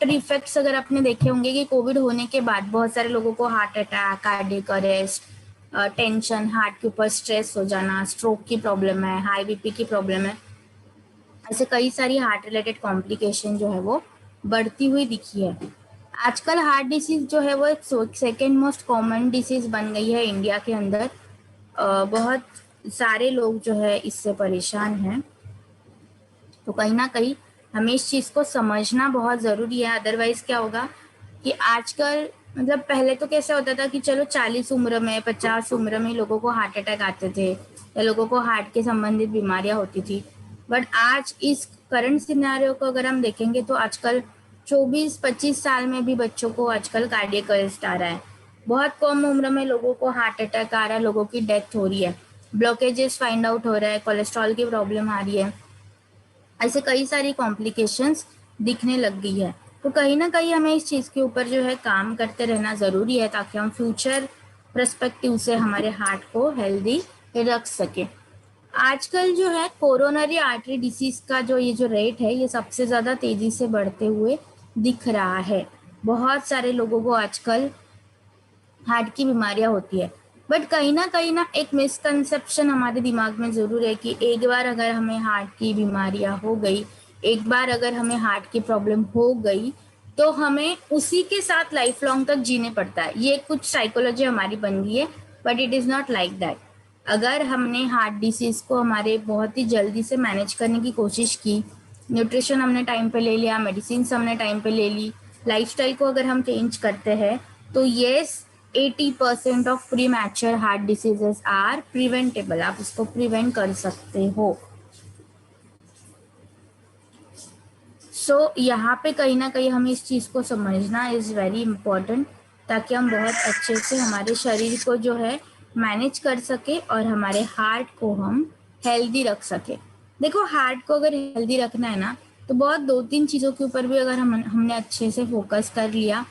After effects अगर आपने देखे होंगे कि कोविड होने के बाद बहुत सारे लोगों को heart attack, cardiac arrest, tension, heart के ऊपर स्ट्रेस हो जाना, स्ट्रोक की प्रॉब्लम है, हाई बीपी की प्रॉब्लम है, ऐसे कई सारी हार्ट रिलेटेड कॉम्प्लिकेशन जो है वो बढ़ती हुई दिखी है। आजकल हार्ट डिसीज जो है वो एक सेकेंड मोस्ट कॉमन डिसीज बन गई है इंडिया के अंदर। बहुत सारे लोग जो है इससे परेशान हैं, तो कहीं ना कहीं हमें इस चीज़ को समझना बहुत ज़रूरी है। अदरवाइज क्या होगा कि आजकल मतलब पहले तो कैसे होता था कि चलो 40 उम्र में, 50 उम्र में लोगों को हार्ट अटैक आते थे या लोगों को हार्ट के संबंधित बीमारियां होती थी, बट आज इस करंट सिनेरियो को अगर हम देखेंगे तो आजकल 24-25 साल में भी बच्चों को आजकल कार्डियक अरेस्ट आ रहा है। बहुत कम उम्र में लोगों को हार्ट अटैक आ रहा है, लोगों की डेथ हो रही है, ब्लॉकेजेस फाइंड आउट हो रहा है, कोलेस्ट्रॉल की प्रॉब्लम आ रही है, ऐसे कई सारी कॉम्प्लिकेशंस दिखने लग गई है। तो कहीं ना कहीं हमें इस चीज़ के ऊपर जो है काम करते रहना ज़रूरी है ताकि हम फ्यूचर पर्सपेक्टिव से हमारे हार्ट को हेल्दी रख सके। आजकल जो है कोरोनरी आर्टरी डिसीज का जो ये जो रेट है ये सबसे ज़्यादा तेज़ी से बढ़ते हुए दिख रहा है। बहुत सारे लोगों को आजकल हार्ट की बीमारियां होती है, बट कहीं ना एक मिसकंसेप्शन हमारे दिमाग में ज़रूर है कि एक बार अगर हमें हार्ट की बीमारियां हो गई, एक बार अगर हमें हार्ट की प्रॉब्लम हो गई तो हमें उसी के साथ लाइफ लॉन्ग तक जीने पड़ता है। ये कुछ साइकोलॉजी हमारी बन गई है, but it is not like that. अगर हमने हार्ट डिसीज़ को हमारे बहुत ही जल्दी से मैनेज करने की कोशिश की, न्यूट्रिशन हमने टाइम पे ले लिया, मेडिसिन हमने टाइम पे ले ली, लाइफस्टाइल को अगर हम चेंज करते हैं तो yes 80% of premature heart diseases are preventable. आप इसको प्रिवेंट कर सकते हो। यहाँ पे कहीं ना कहीं हमें इस चीज़ को समझना इज़ वेरी इम्पोर्टेंट ताकि हम बहुत अच्छे से हमारे शरीर को जो है मैनेज कर सके और हमारे हार्ट को हम हेल्दी रख सके। देखो, हार्ट को अगर हेल्दी रखना है ना तो बहुत 2-3 चीज़ों के ऊपर भी अगर हमने अच्छे से फोकस कर लिया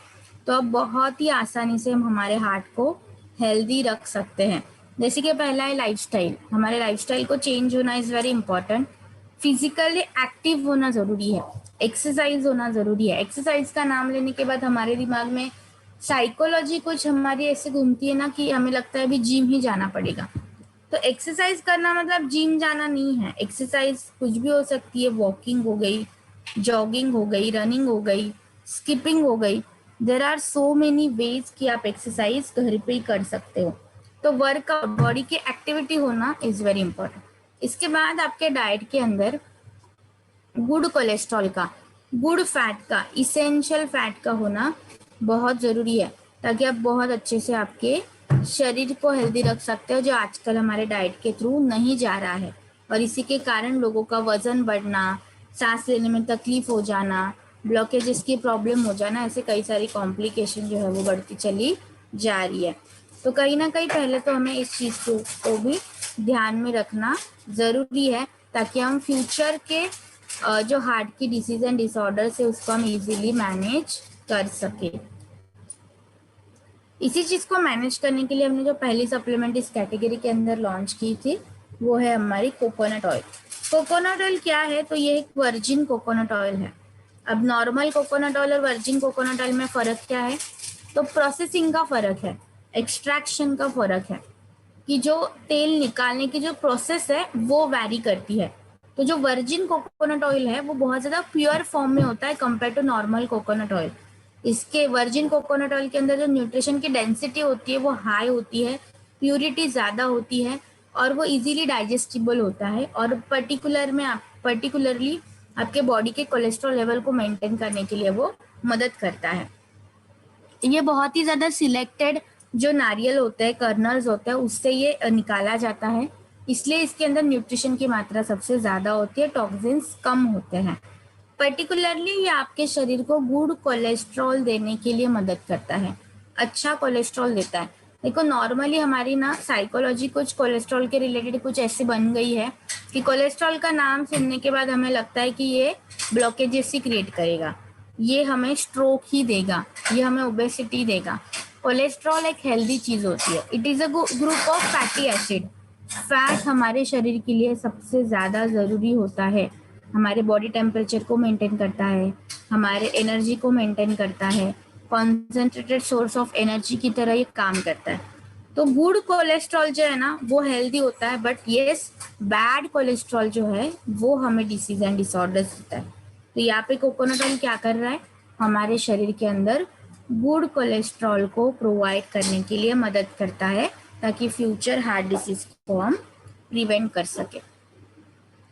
तो अब बहुत ही आसानी से हम हमारे हार्ट को हेल्दी रख सकते हैं। जैसे कि पहला है लाइफस्टाइल। हमारे लाइफस्टाइल को चेंज होना is very important. Physically active होना ज़रूरी है, एक्सरसाइज होना ज़रूरी है। एक्सरसाइज का नाम लेने के बाद हमारे दिमाग में साइकोलॉजी कुछ हमारी ऐसे घूमती है ना कि हमें लगता है अभी जिम ही जाना पड़ेगा। तो एक्सरसाइज करना मतलब जिम जाना नहीं है। एक्सरसाइज कुछ भी हो सकती है, वॉकिंग हो गई, जॉगिंग हो गई, रनिंग हो गई, स्किपिंग हो गई। There are so many ways कि आप एक्सरसाइज घर पे ही कर सकते हो। तो वर्कआउट, बॉडी की एक्टिविटी होना इज़ वेरी इंपॉर्टेंट। इसके बाद आपके डाइट के अंदर गुड कोलेस्ट्रॉल का, गुड फैट का, इसेंशियल फैट का होना बहुत ज़रूरी है ताकि आप बहुत अच्छे से आपके शरीर को हेल्दी रख सकते हो, जो आजकल हमारे डाइट के थ्रू नहीं जा रहा है। और इसी के कारण लोगों का वज़न बढ़ना, सांस लेने में तकलीफ हो जाना, ब्लॉकेजेस की प्रॉब्लम हो जाना, ऐसे कई सारी कॉम्प्लिकेशन जो है वो बढ़ती चली जा रही है। तो कहीं ना कहीं पहले तो हमें इस चीज़ को भी ध्यान में रखना ज़रूरी है ताकि हम फ्यूचर के जो हार्ट की डिसीज एंड डिसऑर्डर्स है उसको हम इजीली मैनेज कर सके। इसी चीज़ को मैनेज करने के लिए हमने जो पहली सप्लीमेंट इस कैटेगरी के अंदर लॉन्च की थी वो है हमारी कोकोनट ऑयल। कोकोनट ऑयल क्या है? तो ये एक वर्जिन कोकोनट ऑयल है। अब नॉर्मल कोकोनट ऑयल और वर्जिन कोकोनट ऑयल में फ़र्क क्या है? तो प्रोसेसिंग का फ़र्क है, एक्सट्रैक्शन का फ़र्क है कि जो तेल निकालने की जो प्रोसेस है वो वैरी करती है। तो जो वर्जिन कोकोनट ऑयल है वो बहुत ज़्यादा प्योर फॉर्म में होता है compare to normal coconut oil. इसके वर्जिन कोकोनट ऑयल के अंदर जो न्यूट्रिशन की डेंसिटी होती है वो हाई होती है, प्योरिटी ज़्यादा होती है और वो इजीली डाइजेस्टिबल होता है और पर्टिकुलरली आपके बॉडी के कोलेस्ट्रॉल लेवल को मेंटेन करने के लिए वो मदद करता है। ये बहुत ही ज़्यादा सिलेक्टेड जो नारियल होता है, कर्नल्स होता है, उससे ये निकाला जाता है, इसलिए इसके अंदर न्यूट्रिशन की मात्रा सबसे ज़्यादा होती है, टॉक्सिन्स कम होते हैं। पर्टिकुलरली ये आपके शरीर को गुड कोलेस्ट्रॉल देने के लिए मदद करता है, अच्छा कोलेस्ट्रॉल देता है। देखो, नॉर्मली हमारी ना साइकोलॉजी कुछ कोलेस्ट्रॉल के रिलेटेड कुछ ऐसी बन गई है कि कोलेस्ट्रॉल का नाम सुनने के बाद हमें लगता है कि ये ब्लॉकेजेस ही क्रिएट करेगा, ये हमें स्ट्रोक ही देगा, ये हमें ओबेसिटी देगा। कोलेस्ट्रॉल एक हेल्दी चीज़ होती है, it is a group of fatty acid. Fat हमारे शरीर के लिए सबसे ज़्यादा ज़रूरी होता है। हमारे बॉडी टेम्परेचर को मेंटेन करता है, हमारे एनर्जी को मेंटेन करता है, कॉन्सेंट्रेटेड सोर्स ऑफ एनर्जी की तरह ये काम करता है। तो गुड कोलेस्ट्रॉल जो है ना वो हेल्दी होता है, बट यस बैड कोलेस्ट्रॉल जो है वो हमें डिसीज एंड डिसऑर्डर्स देता है। तो यहाँ पे कोकोनट ऑयल क्या कर रहा है, हमारे शरीर के अंदर गुड कोलेस्ट्रॉल को प्रोवाइड करने के लिए मदद करता है, ताकि फ्यूचर हार्ट डिसीज को हम प्रिवेंट कर सके।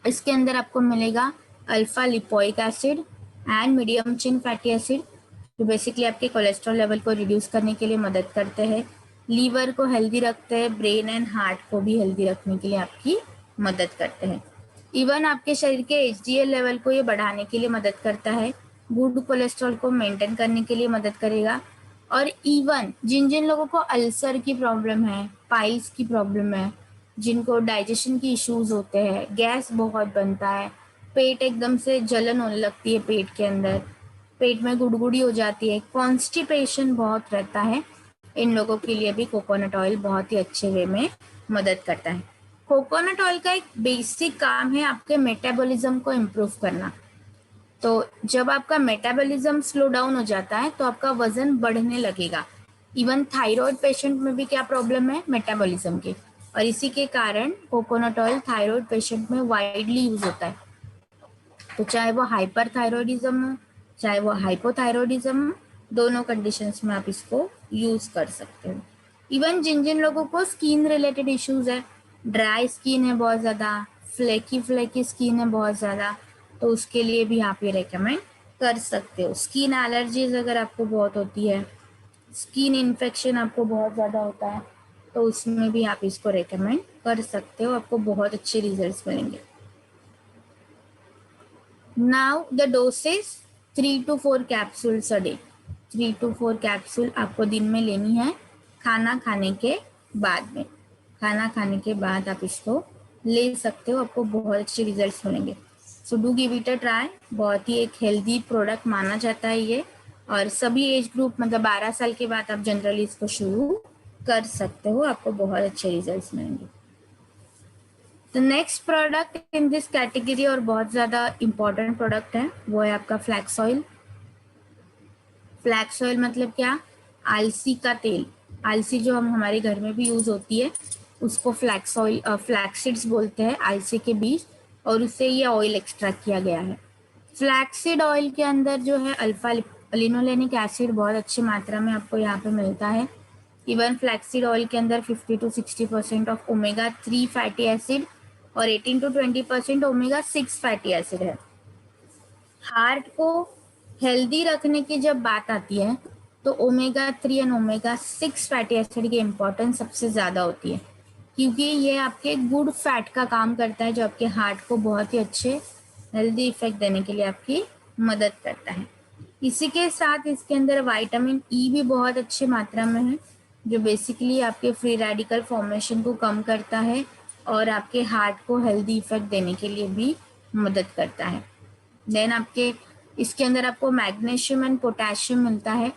इसके अंदर आपको मिलेगा alpha lipoic acid and medium chain fatty acid, जो बेसिकली आपके कोलेस्ट्रॉल लेवल को रिड्यूस करने के लिए मदद करते हैं, लीवर को हेल्दी रखते हैं, ब्रेन एंड हार्ट को भी हेल्दी रखने के लिए आपकी मदद करते हैं। इवन आपके शरीर के एचडीएल लेवल को ये बढ़ाने के लिए मदद करता है, गुड कोलेस्ट्रॉल को मेंटेन करने के लिए मदद करेगा। और इवन जिन जिन लोगों को अल्सर की प्रॉब्लम है, पाइल्स की प्रॉब्लम है, जिनको डाइजेशन की इश्यूज होते हैं, गैस बहुत बनता है, पेट एकदम से जलन होने लगती है पेट के अंदर, पेट में गुड़गुड़ी हो जाती है, कॉन्स्टिपेशन बहुत रहता है, इन लोगों के लिए भी कोकोनट ऑयल बहुत ही अच्छे वे में मदद करता है। कोकोनट ऑयल का एक बेसिक काम है आपके मेटाबॉलिज्म को इम्प्रूव करना। तो जब आपका मेटाबॉलिज्म स्लो डाउन हो जाता है तो आपका वजन बढ़ने लगेगा। इवन थायराइड पेशेंट में भी क्या प्रॉब्लम है, मेटाबॉलिज्म की, और इसी के कारण कोकोनट ऑयल थायराइड पेशेंट में वाइडली यूज होता है। तो चाहे वो हाइपर थायरॉयडिज्म हो, चाहे वो हाइपोथायरॉयडिज्म हो, दोनों कंडीशंस में आप इसको यूज कर सकते हो। इवन जिन जिन लोगों को स्किन रिलेटेड इश्यूज है, ड्राई स्किन है बहुत ज़्यादा, फ्लेकी फ्लेकी स्किन है बहुत ज़्यादा, तो उसके लिए भी आप ये रेकमेंड कर सकते हो। स्किन एलर्जीज अगर आपको बहुत होती है, स्किन इन्फेक्शन आपको बहुत ज़्यादा होता है, तो उसमें भी आप इसको रेकमेंड कर सकते हो, आपको बहुत अच्छे रिजल्ट्स मिलेंगे। Now the dosage 3 to 4 capsules a day. 3 to 4 capsule आपको दिन में लेनी है, खाना खाने के बाद में। खाना खाने के बाद आप इसको ले सकते हो, आपको बहुत अच्छे रिजल्ट्स मिलेंगे। So do give it a try. बहुत ही एक हेल्दी प्रोडक्ट माना जाता है ये, और सभी एज ग्रुप मतलब 12 साल के बाद आप जनरली इसको शुरू कर सकते हो, आपको बहुत अच्छे रिजल्ट्स मिलेंगे। तो next product in this category और बहुत ज़्यादा इम्पॉर्टेंट प्रोडक्ट है, वो है आपका फ्लैक्स ऑयल। फ्लैक्स ऑयल मतलब क्या, अलसी का तेल। अलसी जो हम हमारे घर में भी यूज़ होती है उसको फ्लैक्स ऑयल, फ्लैक्सीड्स बोलते हैं, अलसी के बीज, और उससे ये ऑयल एक्सट्रैक्ट किया गया है। फ्लैक्सीड ऑयल के अंदर जो है अल्फा लिनोलेनिक एसिड बहुत अच्छी मात्रा में आपको यहाँ पे मिलता है। इवन फ्लैक्सीड ऑयल के अंदर 50 to 60% of omega 3 fatty acid और 18 to 20% ओमेगा 6 फैटी एसिड है। हार्ट को हेल्दी रखने की जब बात आती है तो omega 3 and omega 6 fatty acid की इम्पोर्टेंस सबसे ज़्यादा होती है, क्योंकि ये आपके गुड फैट का काम करता है, जो आपके हार्ट को बहुत ही अच्छे हेल्दी इफेक्ट देने के लिए आपकी मदद करता है। इसी के साथ इसके अंदर विटामिन ई भी बहुत अच्छी मात्रा में है, जो बेसिकली आपके फ्री रेडिकल फॉर्मेशन को कम करता है और आपके हार्ट को हेल्दी इफेक्ट देने के लिए भी मदद करता है। देन आपके इसके अंदर आपको मैग्नीशियम एंड पोटेशियम मिलता है।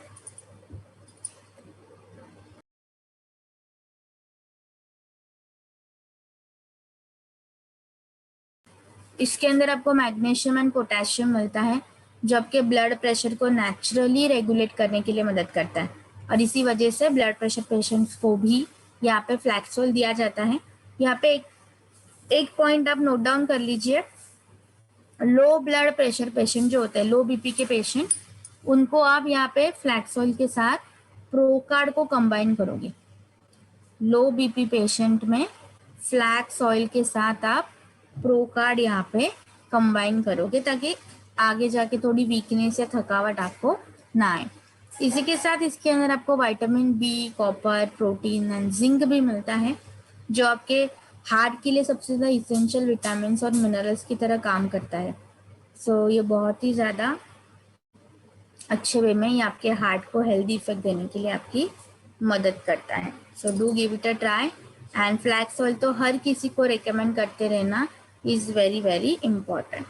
इसके अंदर आपको मैग्नीशियम एंड पोटेशियम मिलता है, जो आपके ब्लड प्रेशर को नेचुरली रेगुलेट करने के लिए मदद करता है, और इसी वजह से ब्लड प्रेशर पेशेंट्स को भी यहाँ पे फ्लैक्स ऑयल दिया जाता है। यहाँ पे एक पॉइंट आप नोट डाउन कर लीजिए, लो ब्लड प्रेशर पेशेंट जो होते हैं, लो बीपी के पेशेंट, उनको आप यहाँ पे फ्लैक्स ऑयल के साथ प्रोकार्ड को कंबाइन करोगे। लो बीपी पेशेंट में फ्लैक्स ऑयल के साथ आप प्रोकार्ड यहाँ पे कंबाइन करोगे, ताकि आगे जाके थोड़ी वीकनेस या थकावट आपको ना आए। इसी के साथ इसके अंदर आपको vitamin B, copper, protein and zinc भी मिलता है, जो आपके हार्ट के लिए सबसे ज़्यादा इसेंशियल विटामिन और मिनरल्स की तरह काम करता है। सो ये बहुत ही ज़्यादा अच्छे वे में ये आपके हार्ट को हेल्दी इफेक्ट देने के लिए आपकी मदद करता है। So do give it a try, and flax oil तो हर किसी को रिकमेंड करते रहना is very very important.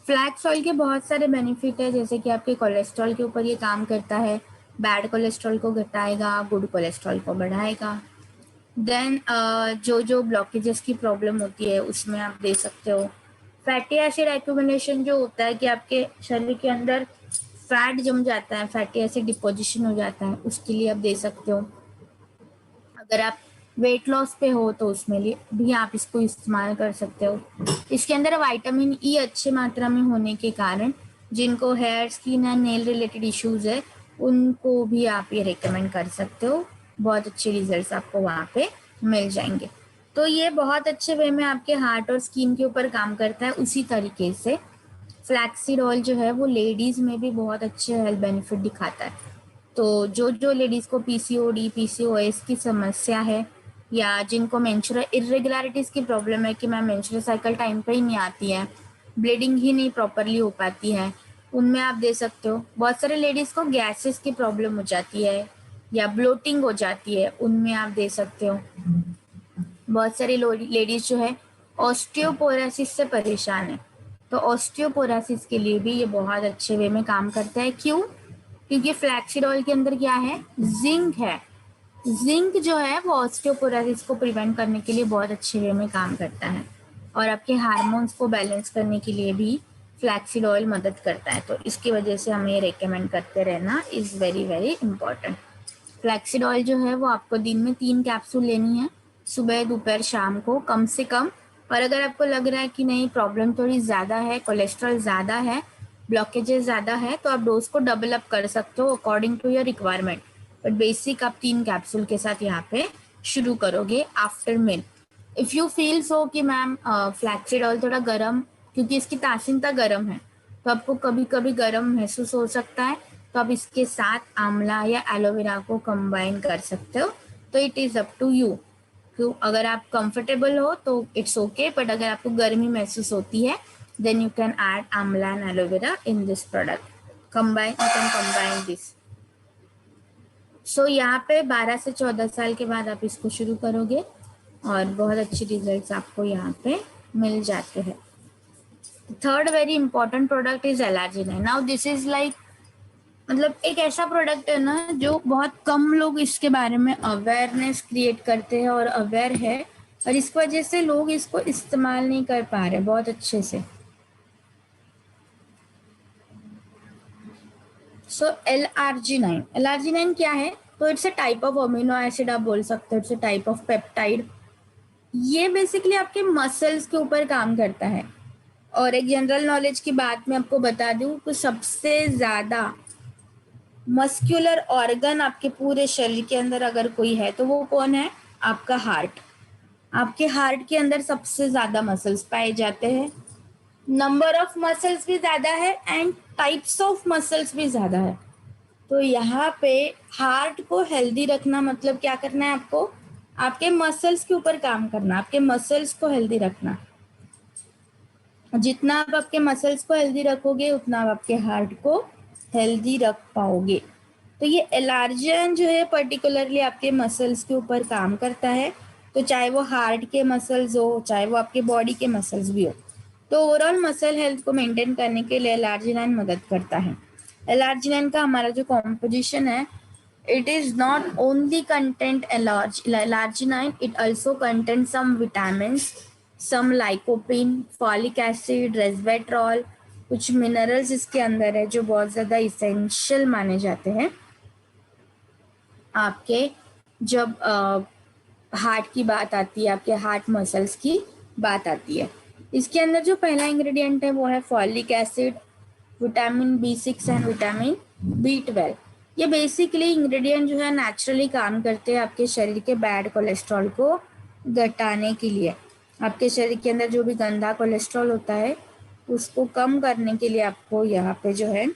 Flax oil के बहुत सारे बेनिफिट है, जैसे कि आपके कोलेस्ट्रॉल के ऊपर ये काम करता है, बैड कोलेस्ट्रॉल को घटाएगा, गुड कोलेस्ट्रॉल को बढ़ाएगा। देन जो जो ब्लॉकेजेस की प्रॉब्लम होती है उसमें आप दे सकते हो। फैटी एसिड एक्यूमुलेशन जो होता है कि आपके शरीर के अंदर फैट जम जाता है, फैटी एसिड डिपोजिशन हो जाता है, उसके लिए आप दे सकते हो। अगर आप वेट लॉस पे हो तो उसमें लिए भी आप इसको इस्तेमाल कर सकते हो। इसके अंदर विटामिन ई अच्छे मात्रा में होने के कारण जिनको hair, skin and nail related issues है उनको भी आप ये रिकमेंड कर सकते हो। बहुत अच्छे रिजल्ट्स आपको वहाँ पे मिल जाएंगे। तो ये बहुत अच्छे वे में आपके हार्ट और स्किन के ऊपर काम करता है। उसी तरीके से फ्लैक्सीड ऑयल जो है वो लेडीज में भी बहुत अच्छे हेल्थ बेनिफिट दिखाता है। तो जो लेडीज को पीसीओडी, पीसीओएस की समस्या है या जिनको मेंस्ट्रुअल इरेगुलरिटीज की प्रॉब्लम है कि मैम मेंस्ट्रुअल साइकिल टाइम पे ही नहीं आती है, ब्लीडिंग ही नहीं प्रॉपरली हो पाती है, उनमें आप दे सकते हो। बहुत सारे लेडीज को गैसेस की प्रॉब्लम हो जाती है या ब्लोटिंग हो जाती है, उनमें आप दे सकते हो। बहुत सारी लेडीज जो है ऑस्टियोपोरोसिस से परेशान है, तो ऑस्टियोपोरोसिस के लिए भी ये बहुत अच्छे वे में काम करता है। क्यों? क्योंकि फ्लैक्सीड ऑयल के अंदर क्या है, जिंक है। जिंक जो है वो ऑस्टियोपोरोसिस को प्रिवेंट करने के लिए बहुत अच्छे वे में काम करता है और आपके हार्मोन्स को बैलेंस करने के लिए भी फ्लैक्सीड ऑयल मदद करता है। तो इसकी वजह से हमें रेकमेंड करते रहना is very very important. Flaxseed oil जो है वो आपको दिन में 3 कैप्सूल लेनी है, सुबह, दोपहर, शाम को कम से कम। और अगर आपको लग रहा है कि नहीं प्रॉब्लम थोड़ी ज़्यादा है, कोलेस्ट्रॉल ज़्यादा है, ब्लॉकेजेस ज़्यादा है, तो आप डोज को डबल अप कर सकते हो according to your requirement. But basic आप 3 कैप्सूल के साथ यहाँ पे शुरू करोगे after meal. If you feel so कि मैम फ्लैक्सीड ऑयल थोड़ा गर्म, क्योंकि इसकी तासीनता गर्म है, तो आपको कभी कभी गर्म महसूस हो सकता है, तो आप इसके साथ आंवला या एलोवेरा को कंबाइन कर सकते हो। तो it is up to you. क्यों, अगर आप कंफर्टेबल हो तो इट्स ओके, बट अगर आपको गर्मी महसूस होती है then you can add amla and aloe vera in this product. Combine, you can combine this. So यहाँ पे 12 से 14 साल के बाद आप इसको शुरू करोगे और बहुत अच्छे रिजल्ट्स आपको यहाँ पे मिल जाते हैं। Third very important product is L arginine. Now this is like, मतलब एक ऐसा प्रोडक्ट है ना जो बहुत कम लोग इसके बारे में अवेयरनेस क्रिएट करते हैं और अवेयर है, और इस वजह से लोग इसको इस्तेमाल नहीं कर पा रहे बहुत अच्छे से। सो एल-आर्जिनाइन क्या है? तो it's a type of amino acid, आप बोल सकते हो it's a type of peptide. ये बेसिकली आपके मसल्स के ऊपर काम करता है। और एक जनरल नॉलेज की बात मैं आपको बता दूं तो सबसे ज़्यादा मस्कुलर ऑर्गन आपके पूरे शरीर के अंदर अगर कोई है तो वो कौन है? आपका हार्ट। आपके हार्ट के अंदर सबसे ज़्यादा मसल्स पाए जाते हैं, नंबर ऑफ मसल्स भी ज़्यादा है एंड टाइप्स ऑफ मसल्स भी ज़्यादा है। तो यहाँ पे हार्ट को हेल्दी रखना मतलब क्या करना है आपको? आपके मसल्स के ऊपर काम करना, आपके मसल्स को हेल्दी रखना। जितना आप आपके मसल्स को हेल्दी रखोगे उतना आप आपके हार्ट को हेल्दी रख पाओगे। तो ये एलार्जियन जो है पर्टिकुलरली आपके मसल्स के ऊपर काम करता है। तो चाहे वो हार्ट के मसल्स हो, चाहे वो आपके बॉडी के मसल्स भी हो, तो ओवरऑल मसल हेल्थ को मेंटेन करने के लिए एलार्जिनाइन मदद करता है। एलार्जिनाइन का हमारा जो कॉम्पोजिशन है, it is not only content arginine, it also contains some vitamins, some lycopene, folic acid, resveratrol, कुछ मिनरल्स इसके अंदर है जो बहुत ज़्यादा इसेंशियल माने जाते हैं आपके जब हार्ट की बात आती है, आपके हार्ट मसल्स की बात आती है। इसके अंदर जो पहला इंग्रेडिएंट है वो है folic acid, vitamin B6 and vitamin B12। ये बेसिकली इंग्रेडिएंट जो है नेचुरली काम करते हैं आपके शरीर के बैड कोलेस्ट्रॉल को घटाने के लिए। आपके शरीर के अंदर जो भी गंदा कोलेस्ट्रॉल होता है उसको कम करने के लिए आपको यहाँ पे जो है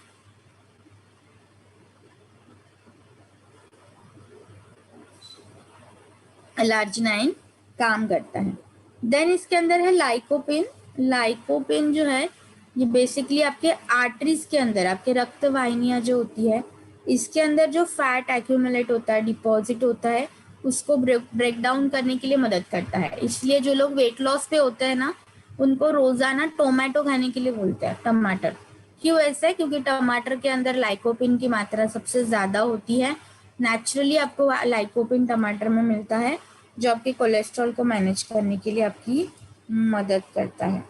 एलार्जिनाइन काम करता है। देन इसके अंदर है लाइकोपिन। लाइकोपिन जो है ये बेसिकली आपके आर्टरीज के अंदर, आपके रक्त वाहिनियाँ जो होती है इसके अंदर जो फैट एक्यूमुलेट होता है, डिपॉजिट होता है, उसको ब्रेक डाउन करने के लिए मदद करता है। इसलिए जो लोग वेट लॉस पे होते हैं ना उनको रोजाना टोमेटो खाने के लिए बोलते हैं, टमाटर। क्यों ऐसा है? क्योंकि टमाटर के अंदर लाइकोपिन की मात्रा सबसे ज़्यादा होती है। नेचुरली आपको लाइकोपिन टमाटर में मिलता है जो आपके कोलेस्ट्रॉल को मैनेज करने के लिए आपकी मदद करता है।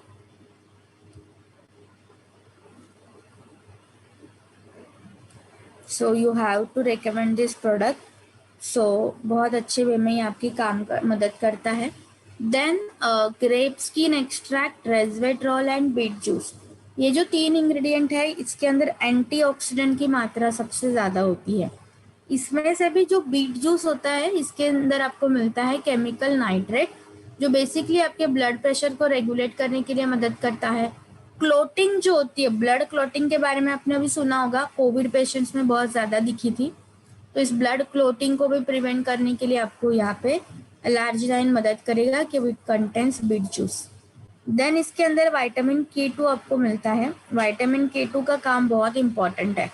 So you have to recommend this product. So बहुत अच्छे वे में ही आपकी मदद करता है। Then grape skin extract, resveratrol and beet juice, ये जो 3 इंग्रेडिएंट है इसके अंदर एंटीऑक्सीडेंट की मात्रा सबसे ज़्यादा होती है। इसमें से भी जो बीट जूस होता है इसके अंदर आपको मिलता है केमिकल नाइट्रेट, जो बेसिकली आपके ब्लड प्रेशर को रेगुलेट करने के लिए मदद करता है। क्लोटिंग जो होती है, ब्लड क्लोटिंग के बारे में आपने अभी सुना होगा, कोविड पेशेंट्स में बहुत ज़्यादा दिखी थी। तो इस ब्लड क्लोटिंग को भी प्रिवेंट करने के लिए आपको यहाँ पे एलार्जिनाइन मदद करेगा कि विट कंटेंट्स बीट जूस। देन इसके अंदर विटामिन K2 आपको मिलता है। विटामिन K2 का काम बहुत इंपॉर्टेंट है।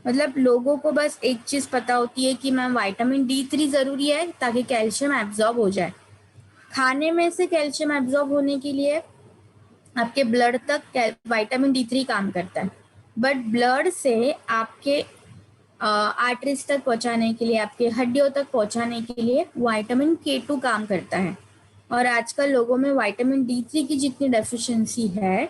मतलब लोगों को बस एक चीज़ पता होती है कि मैम विटामिन D3 ज़रूरी है ताकि कैल्शियम एब्जॉर्ब हो जाए। खाने में से कैल्शियम एब्जॉर्ब होने के लिए आपके ब्लड तक विटामिन D3 काम करता है, बट ब्लड से आपके आर्टरीज तक पहुंचाने के लिए, आपके हड्डियों तक पहुंचाने के लिए विटामिन K2 काम करता है। और आजकल लोगों में विटामिन D3 की जितनी डेफिशिएंसी है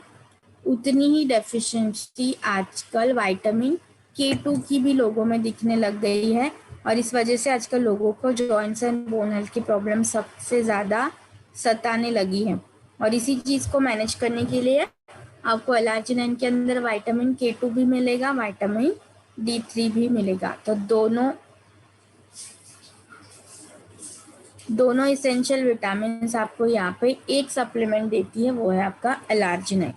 उतनी ही डेफिशिएंसी आजकल विटामिन K2 की भी लोगों में दिखने लग गई है। और इस वजह से आजकल लोगों को जॉइंट्स एंड बोन हेल्थ की प्रॉब्लम सबसे ज़्यादा सताने लगी है। और इसी चीज़ को मैनेज करने के लिए आपको एलार्जिनाइन के अंदर विटामिन K2 भी मिलेगा, विटामिन D3 भी मिलेगा। तो दोनों इसेंशियल विटामिन आपको यहाँ पे एक सप्लीमेंट देती है, वो है आपका एलार्जिनाइन।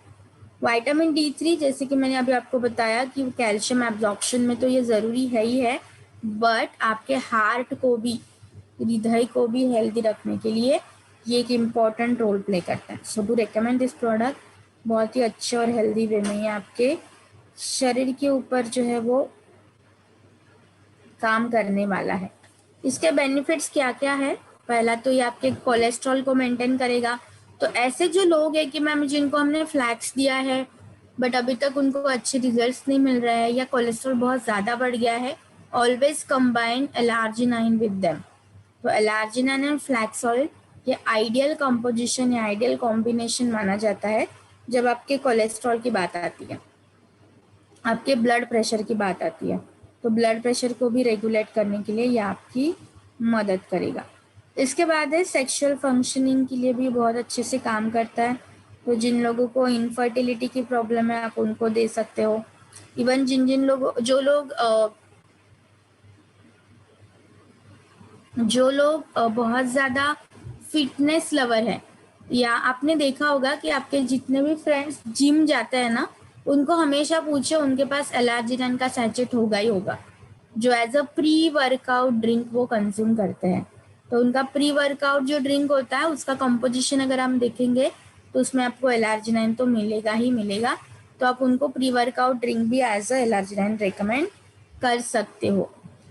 विटामिन D3 जैसे कि मैंने अभी आपको बताया कि कैल्शियम एब्जॉर्प्शन में तो ये ज़रूरी है ही है, बट आपके हार्ट को भी, हृदय को भी हेल्दी रखने के लिए ये एक इम्पॉर्टेंट रोल प्ले करता है। So do recommend this product. बहुत ही अच्छे और हेल्दी वे में ये आपके शरीर के ऊपर जो है वो काम करने वाला है। इसके बेनिफिट्स क्या क्या है? पहला तो ये आपके कोलेस्ट्रॉल को मेंटेन करेगा। तो ऐसे जो लोग हैं कि मैम जिनको हमने फ्लैक्स दिया है बट अभी तक उनको अच्छे रिजल्ट्स नहीं मिल रहे हैं या कोलेस्ट्रॉल बहुत ज़्यादा बढ़ गया है, ऑलवेज कंबाइन एलार्जिनाइन विद देम। तो एलार्जिनाइन एंड फ्लैक्स ऑयल ये आइडियल कंपोजिशन या आइडियल कॉम्बिनेशन माना जाता है जब आपके कोलेस्ट्रॉल की बात आती है, आपके ब्लड प्रेशर की बात आती है। तो ब्लड प्रेशर को भी रेगुलेट करने के लिए ये आपकी मदद करेगा। इसके बाद है सेक्सुअल फंक्शनिंग के लिए भी बहुत अच्छे से काम करता है। तो जिन लोगों को इनफर्टिलिटी की प्रॉब्लम है आप उनको दे सकते हो। इवन जिन लोग जो लोग बहुत ज़्यादा फिटनेस लवर है, या आपने देखा होगा कि आपके जितने भी फ्रेंड्स जिम जाते हैं ना, उनको हमेशा पूछे उनके पास एलार्जिनाइन का सैचेट होगा ही होगा, जो as a pre workout drink वो कंज्यूम करते हैं। तो उनका प्री वर्कआउट जो ड्रिंक होता है उसका कंपोजिशन अगर हम देखेंगे तो उसमें आपको एलार्जिनाइन तो मिलेगा ही मिलेगा। तो आप उनको प्री वर्कआउट ड्रिंक भी एज अ एलार्जिनाइन रिकमेंड कर सकते हो।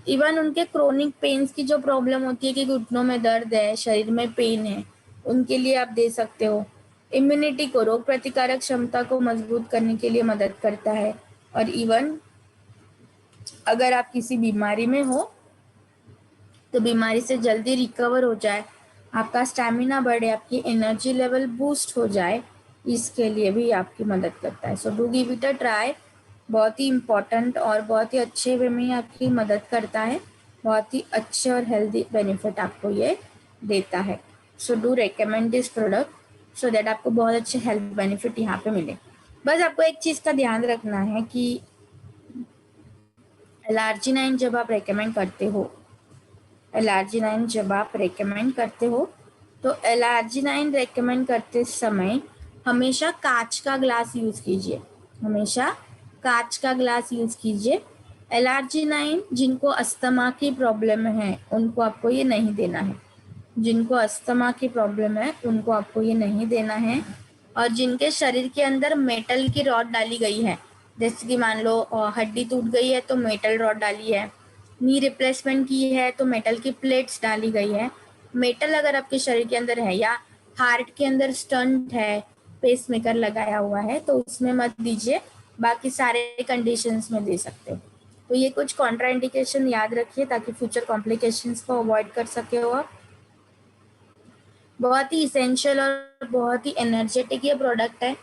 इवन उनके क्रोनिक पेन्स की जो प्रॉब्लम होती है कि घुटनों में दर्द है, शरीर में पेन है, उनके लिए आप दे सकते हो। इम्यूनिटी को, रोग प्रतिकारक क्षमता को मजबूत करने के लिए मदद करता है। और इवन अगर आप किसी बीमारी में हो तो बीमारी से जल्दी रिकवर हो जाए, आपका स्टैमिना बढ़े, आपकी एनर्जी लेवल बूस्ट हो जाए, इसके लिए भी आपकी मदद करता है। So do give it a try. बहुत ही इम्पोर्टेंट और बहुत ही अच्छे वे में आपकी मदद करता है। बहुत ही अच्छे और हेल्दी बेनिफिट आपको ये देता है। So do recommend this product so that आपको बहुत अच्छे हेल्थ बेनिफिट यहाँ पे मिले। बस आपको एक चीज़ का ध्यान रखना है कि एलार्जिनाइन जब आप रेकमेंड करते हो, एलार्जिनाइन जब आप रेकमेंड करते हो तो एलार्जिनाइन रेकमेंड करते समय हमेशा कांच का ग्लास यूज़ कीजिए, हमेशा कांच का ग्लास यूज़ कीजिए। एलार्जिनाइन जिनको अस्थमा की प्रॉब्लम है उनको आपको ये नहीं देना है, जिनको अस्थमा की प्रॉब्लम है उनको आपको ये नहीं देना है। और जिनके शरीर के अंदर मेटल की रॉड डाली गई है, जैसे कि मान लो हड्डी टूट गई है तो मेटल रॉड डाली है, नी रिप्लेसमेंट की है तो मेटल की प्लेट्स डाली गई है। मेटल अगर आपके शरीर के अंदर है या हार्ट के अंदर स्टंट है, पेसमेकर लगाया हुआ है, तो उसमें मत दीजिए, बाकी सारे कंडीशंस में दे सकते हो। तो ये कुछ कॉन्ट्राइंडिकेशन याद रखिए ताकि फ्यूचर कॉम्प्लिकेशंस को अवॉइड कर सके हो आप। बहुत ही इसेंशियल और बहुत ही एनर्जेटिक ये प्रोडक्ट है।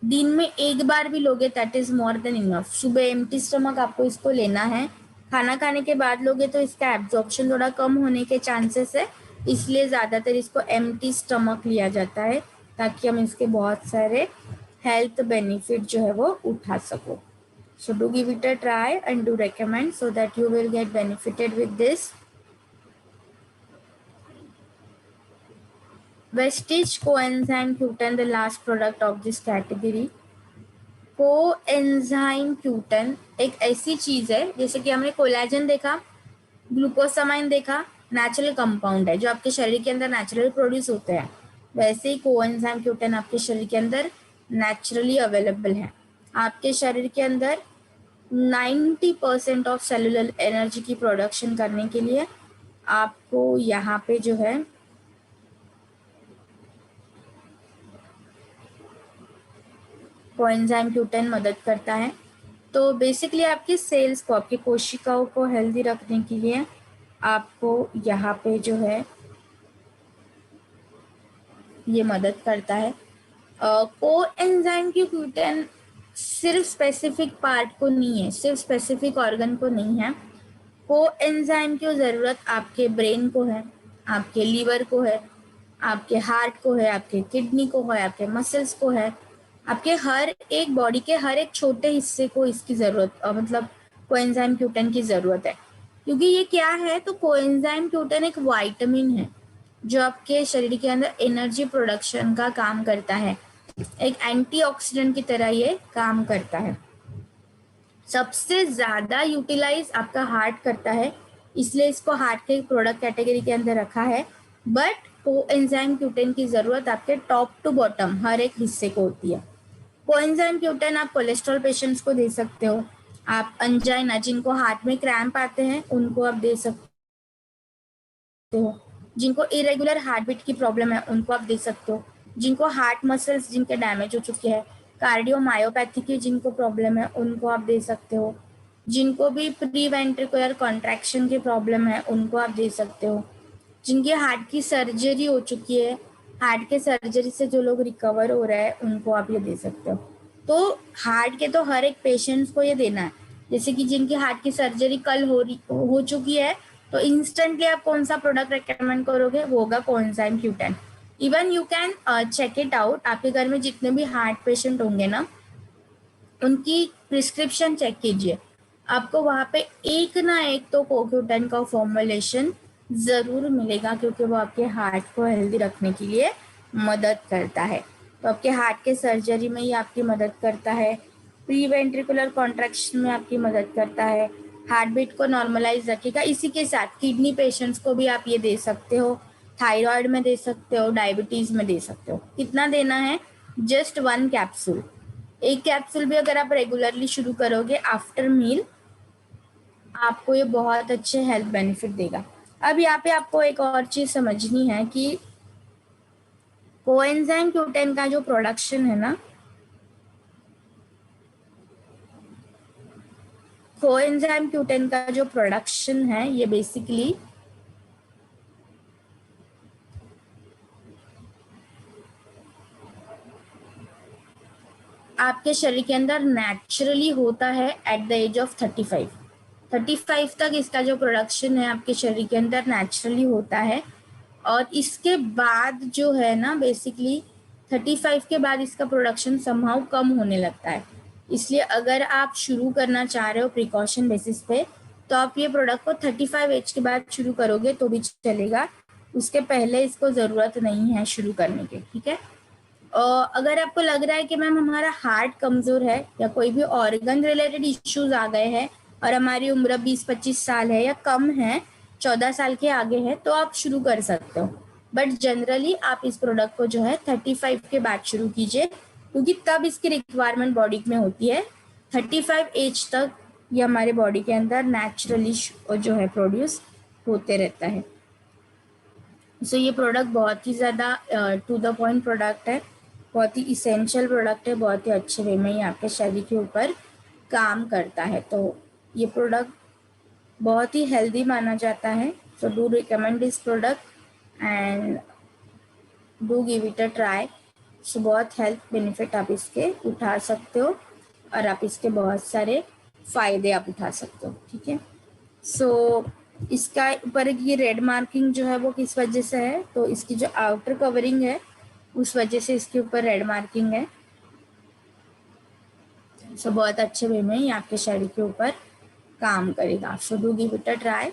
दिन में एक बार भी लोगे that is more than enough. सुबह एम्प्टी स्टमक आपको इसको लेना है, खाना खाने के बाद लोगे तो इसका एब्जॉर्प्शन थोड़ा कम होने के चांसेस है, इसलिए ज़्यादातर इसको एम्प्टी स्टमक लिया जाता है ताकि हम इसके बहुत सारे हेल्थ बेनिफिट जो है वो उठा सको। So do give it a try and do recommend so that you will get benefited with this. Vestige coenzyme Q10, the last product of this category. Coenzyme Q10 एक ऐसी चीज है, जैसे कि हमने कोलेजन देखा, ग्लूकोसामाइन देखा, नेचुरल कंपाउंड है जो आपके शरीर के अंदर नेचुरली प्रोड्यूस होते हैं, वैसे ही कोएंजाइम Q10 आपके शरीर के अंदर नेचुरली अवेलेबल है। आपके शरीर के अंदर 90% ऑफ सेलुलर एनर्जी की प्रोडक्शन करने के लिए आपको यहाँ पे जो है कोएंजाइम Q10 मदद करता है। तो बेसिकली आपकी सेल्स को, आपकी कोशिकाओं को हेल्दी रखने के लिए आपको यहाँ पे जो है ये मदद करता है। कोएंजाइम Q10 सिर्फ स्पेसिफिक पार्ट को नहीं है, सिर्फ स्पेसिफिक ऑर्गन को नहीं है। कोएंजाइम की ज़रूरत आपके ब्रेन को है, आपके लीवर को है, आपके हार्ट को है, आपके किडनी को है, आपके मसल्स को है, आपके हर एक बॉडी के हर एक छोटे हिस्से को इसकी ज़रूरत, मतलब कोएंजाइम Q10 की ज़रूरत है। क्योंकि ये क्या है, तो कोएंजाइम Q10 एक वाइटामिन है जो आपके शरीर के अंदर एनर्जी प्रोडक्शन का काम करता है, एक एंटीऑक्सीडेंट की तरह ये काम करता है। सबसे ज़्यादा यूटिलाइज आपका हार्ट करता है, इसलिए इसको हार्ट के प्रोडक्ट कैटेगरी के अंदर रखा है। बट कोएंजाइम Q10 की ज़रूरत आपके टॉप टू बॉटम हर एक हिस्से को होती है। कोएंजाइम Q10 आप कोलेस्ट्रॉल पेशेंट्स को दे सकते हो, आप अंजाइना, जिनको हार्ट में क्रैम्प आते हैं उनको आप दे सकते हो, जिनको इरेगुलर हार्ट बीट की प्रॉब्लम है उनको आप दे सकते हो, जिनको हार्ट मसल्स जिनके डैमेज हो चुके हैं, कार्डियोमायोपैथी की जिनको प्रॉब्लम है उनको आप दे सकते हो, जिनको भी प्री वेंट्रिकुलर कॉन्ट्रैक्शन की प्रॉब्लम है उनको आप दे सकते हो, जिनकी हार्ट की सर्जरी हो चुकी है, हार्ट के सर्जरी से जो लोग रिकवर हो रहे हैं उनको आप ये दे सकते हो। तो हार्ट के तो हर एक पेशेंट्स को ये देना है। जैसे कि जिनकी हार्ट की सर्जरी कल हो चुकी है, तो इंस्टेंटली आप कौन सा प्रोडक्ट रेकमेंड करोगे, वो होगा coenzyme Q10। Even you can check it out, आपके घर में जितने भी हार्ट पेशेंट होंगे ना, उनकी प्रिस्क्रिप्शन चेक कीजिए, आपको वहाँ पे एक ना एक तो Q10 का फॉर्मुलेशन ज़रूर मिलेगा, क्योंकि वो आपके हार्ट को हेल्दी रखने के लिए मदद करता है। तो आपके हार्ट के सर्जरी में ही आपकी मदद करता है, प्री वेंट्रिकुलर कॉन्ट्रैक्शन में आपकी मदद करता है, हार्ट बीट को नॉर्मलाइज रखेगा। इसी के साथ किडनी पेशेंट्स को भी आप ये दे सकते हो, थायराइड में दे सकते हो, डायबिटीज़ में दे सकते हो। कितना देना है, जस्ट 1 कैप्सूल। एक कैप्सूल भी अगर आप रेगुलरली शुरू करोगे आफ्टर मील, आपको ये बहुत अच्छे हेल्थ बेनिफिट देगा। अब यहाँ पे आपको एक और चीज़ समझनी है कि कोएंजाइम Q10 का जो प्रोडक्शन है ना, कोएंजाइम Q10 का जो प्रोडक्शन है ये बेसिकली आपके शरीर के अंदर नेचुरली होता है एट द एज ऑफ 35 तक इसका जो प्रोडक्शन है आपके शरीर के अंदर नेचुरली होता है। और इसके बाद जो है ना, बेसिकली 35 के बाद इसका प्रोडक्शन समहाउ कम होने लगता है। इसलिए अगर आप शुरू करना चाह रहे हो प्रिकॉशन बेसिस पे, तो आप ये प्रोडक्ट को 35 एज के बाद शुरू करोगे तो भी चलेगा, उसके पहले इसको ज़रूरत नहीं है शुरू करने की, ठीक है। अगर आपको लग रहा है कि मैम हमारा हार्ट कमज़ोर है या कोई भी ऑर्गन रिलेटेड इश्यूज आ गए हैं और हमारी उम्र 20-25 साल है या कम है, 14 साल के आगे है, तो आप शुरू कर सकते हो। बट जनरली आप इस प्रोडक्ट को जो है 35 के बाद शुरू कीजिए, क्योंकि तब इसकी रिक्वायरमेंट बॉडी में होती है। 35 एज तक ये हमारे बॉडी के अंदर नेचुरली जो है प्रोड्यूस होते रहता है। सो ये प्रोडक्ट बहुत ही ज़्यादा टू द पॉइंट प्रोडक्ट है, बहुत ही इसेंशियल प्रोडक्ट है, बहुत ही अच्छे वे में ही आपके शरीर के ऊपर काम करता है। तो ये प्रोडक्ट बहुत ही हेल्दी माना जाता है। So do recommend this product and do give it a try. So बहुत हेल्थ बेनिफिट आप इसके उठा सकते हो और आप इसके बहुत सारे फायदे आप उठा सकते हो, ठीक है। सो इसका ऊपर ये रेड मार्किंग जो है वो किस वजह से है, तो इसकी जो आउटर कवरिंग है उस वजह से इसके ऊपर रेड मार्किंग है। सो बहुत अच्छे वे में ये आपके शरीर के ऊपर काम करेगा। So do give it a try.